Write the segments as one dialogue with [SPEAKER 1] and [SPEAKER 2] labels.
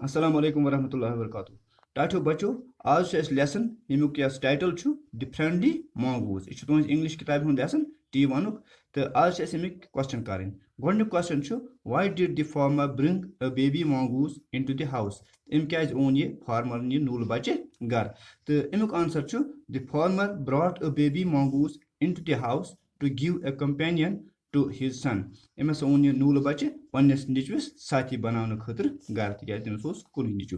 [SPEAKER 1] अस्सलाम वालेकुम वरहमतुल्लाहि वबरकातुहू। टाठो बच्चों, आज से लेसन यमुक यस टाइटल छु द फ्रेंडली mongoose। यह तुहस इंग्लिश किताब हुंद लेसन T1 तो आज से अमिक क्वेश्चन करें। गोडनिक क्वेश्चन छु why did the farmer bring a baby mongoose into the house. अम क्या ओन ये फार्मर ये नूल बच्चे घर। तो अमुक आंसर छु the farmer brought a baby mongoose into the house to give a companion to his son. अम ओन यह नूल बच्चे पन्नस निचविस साथी बनाने खतर घर तक तमिस कुन निचु।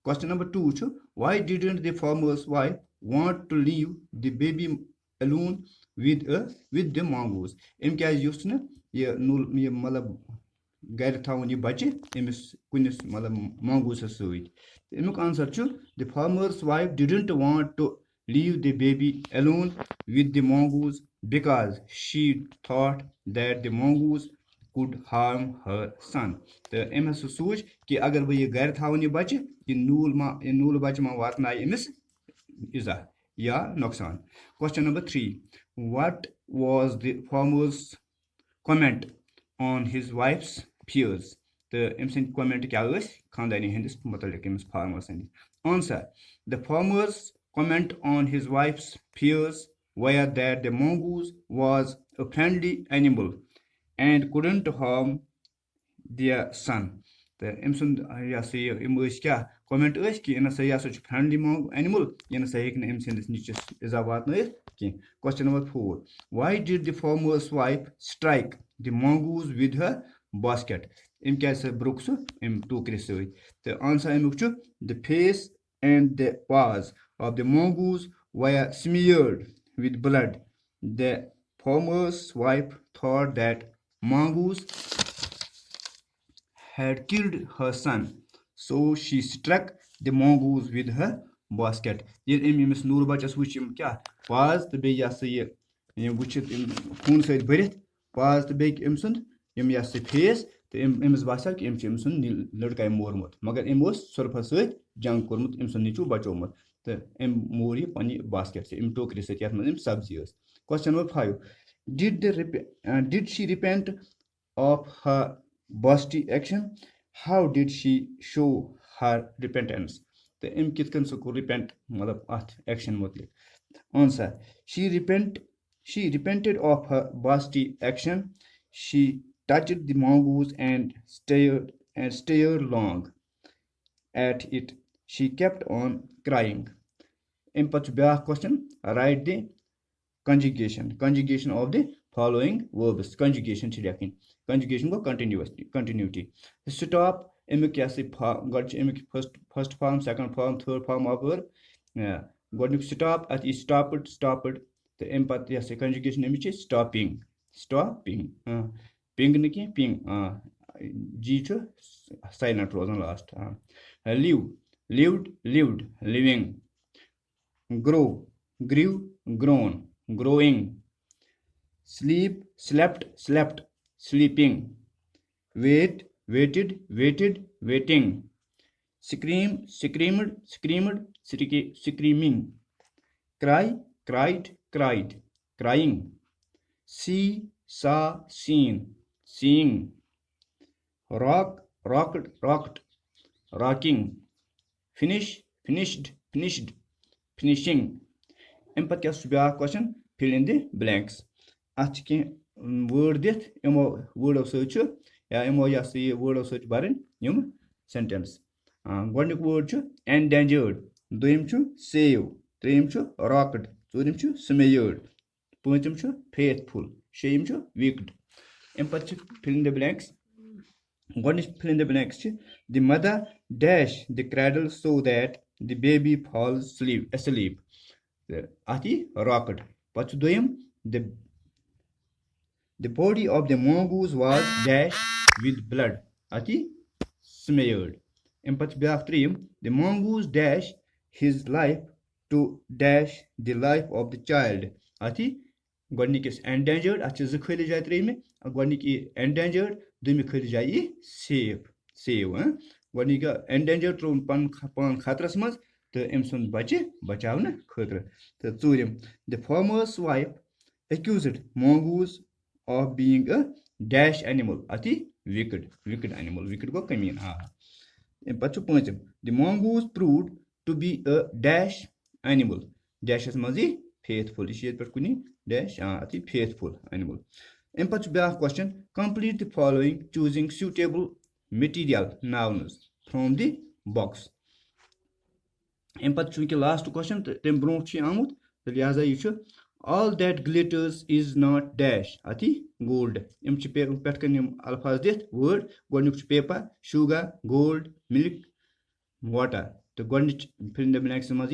[SPEAKER 1] क्वेश्चन नंबर 2 छु why didn't the farmer's wife want to leave the baby alone with the mongoose। अम क्या युस न ये नूल ये मतलब घर थवन यह बच्चे अमिस कुनिस मतलब mongoose सत। अमुक आंसर छु the farmer's wife didn't want to leave the baby alone with the mongoose because she thought that the mongoose could harm her son। तो अम सूच कि अगर बह यह घर थवन यह बच्चे यह नूल बच्चे मा वात अमिस इजा या नुकसान। Question number 3 what was the farmer's comment on his wife's fears। तो अम सद कमेंट क्या खानदानी हंदिस मुतलिक अमिस फार्मर सद। Answer the farmers comment on his wife's fears were that the mongoose was a friendly animal and couldn't harm their son। तो अम सुंद यम क्या comment कि ना सा यह फ्रेंडली एनिमल यह ना सा अम सदिस नीचस इजा वात कह। Question number 4 why did the farmer's wife strike the mongoose with her basket। अम क्या ब्रुक सह अम टोकर सत। आंसर अमुक the face and the paws of the mongoose were smeared with blood। The farmer's wife thought that mongoose had killed her son, so she struck the mongoose with her basket। ये अमिस नूर बचस वुच क्या पाज तो बे यह वुचित खून सत भरित पाज तो बे अम सुंद यह फेस तो अमिस बसान कि अम सुंद लड़का मोरमुत मगर अम सुरफा सत जंग कोर्मुत अम सुंद नीचू बचोमुत तो अम मोर यह पन्ने बास्केट से अम टोकर सत यथ मज सब्जी। Question number 5 did she repent of her basti action। how did she show her repentance। तो अम कित कन सो रिपेंट मतलब अथ एक्शन मुतलिक। Answer she repented of her basti action। she touched the mongoose and stared long at it। she kept on crying। अम पत् ब्याक question write the conjugation of the following verbs। conjugation लिखन conjugation गो continuity। stop अमुक क्या गड अमुक first form second form third form of verb. गोडनिक स्टॉप अत stopped तो अम पत् यह conjugation अमिच stopping पिंग न कह पिंग जी साइलेंट रोजान last. lived living grow grew grown growing slept sleeping waited waiting screamed screaming cried crying see saw seen seeing rocked rocking finished finishing। अम पे क्या question fill in the blanks. अत word दिथ यमो वर्डो सत या यमो यह वर्डो सत बरन यम सेंटेंस। गोडनिक वर्ड एंडेंजर्ड दोयम सेव त्रेयम रॉक्ड चूरम स्मेयर्ड पंचम फेथफुल शेयम वीक्ड। अम पे फिल इन द ब्लैंक्स। गोडनिक fill in the blanks the mother dash the cradle so that the baby falls asleep। अत रॉक्ड पे दोयम the body of the mongoose was dashed with blood अत smeared। अम पे ब्या त्रेयम the mongoose dashed his life to dash the life of the child अत गोडनिकस endangered अत जो खली जाए त्रेयमे गोडनिक एंडेंजर्ड दोयम खली जाए सेव गोडनिक एंडेंजर्ड त्रोन पान खतरस मज तो अम सुंद बच्चे बचाव खतर। तो चूरम the farmer's wife accused mongoose of being a dash animal अति wicked animal wicked गो कमीन। अम पत् पँचम the mongoose proved to be a dash animal डैशस मज फेथफुल यह पे कुछ डैश अति फेथफुल एनिमल अम पे ब्या question complete the following choosing suitable material nouns from the box अम पे चूंकि लास्ट क्वेश्चन तम ब्रो आमुत तो लिहाजा यह all that glitters is not dash अति gold इम पे अल्फाज दिथ वर्ड गोडनुक paper sugar gold milk water तो गोडनिच फिल इन द ब्लैंक्स मज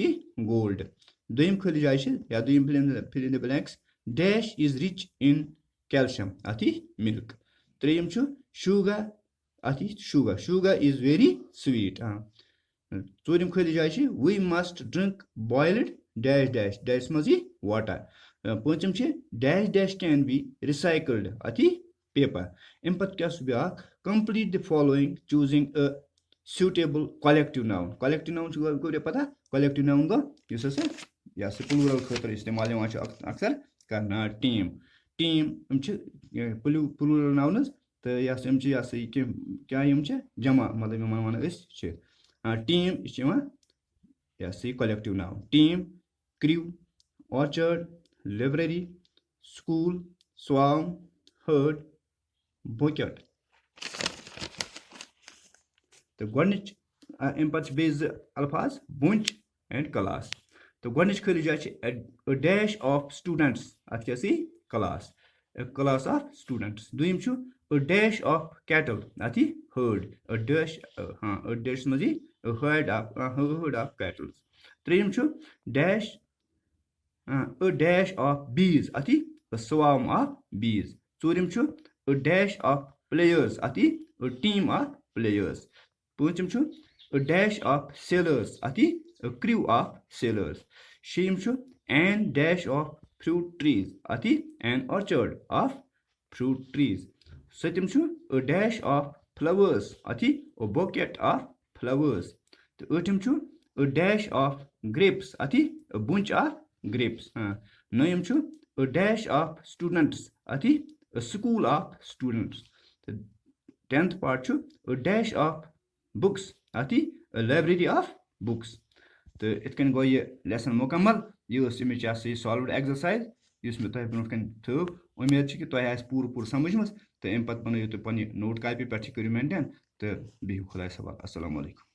[SPEAKER 1] गोल्ड दोयम खाली जाय या दोयम fill in the blanks dash is rich in calcium अति मिल्क त्रेयम शुगर अति शुगर इज वेरी स्वीट चोरम खाली जाय we must drink boiled dash dash dash मज वाटर पंचम dash dash can be recycled अति पेपर अम पे क्या ब्या complete the following choosing a suitable collective noun गो पता collective noun गो यह प्लूरल खतर इस्तेमाल अक्सर करना टीम प्लूरल नाउन तो यह क्या जमा मतलब वन टीम यह collective noun team crew orchard library school swarm herd bucket तो गोडनिच अम पे बेज अल्फाज bunch and class तो गोडनिच खाली जाय a dash of students अत क्या class a class of students Doyam a dash of cattle अति herd a dash मज a herd of cattle त्रेयम dash a dash of bees अति a swarm of bees चोरम a dash of players अति a team of players पंचम a dash of sailors अति a crew of sailors shame an dash of fruit trees अति an orchard of fruit trees सतम a dash of flowers अति a bouquet of flowers तो Atham a dash of grapes अति a bunch of grapes नयम a dash of students अति a school of students 10th part a dash of books अति a library of books तो इतकन गो ये lesson मुकम्मल यह solved exercise इस मे तुम ब्रोट कन थो उम्मीद कि तुम आस पूर समझ तो अम पे बनाइए तुम पन्ने नोट कॉपी पे करो मेंटेन तो बिहु खुदा सवाल अस्सलाम वालेकुम।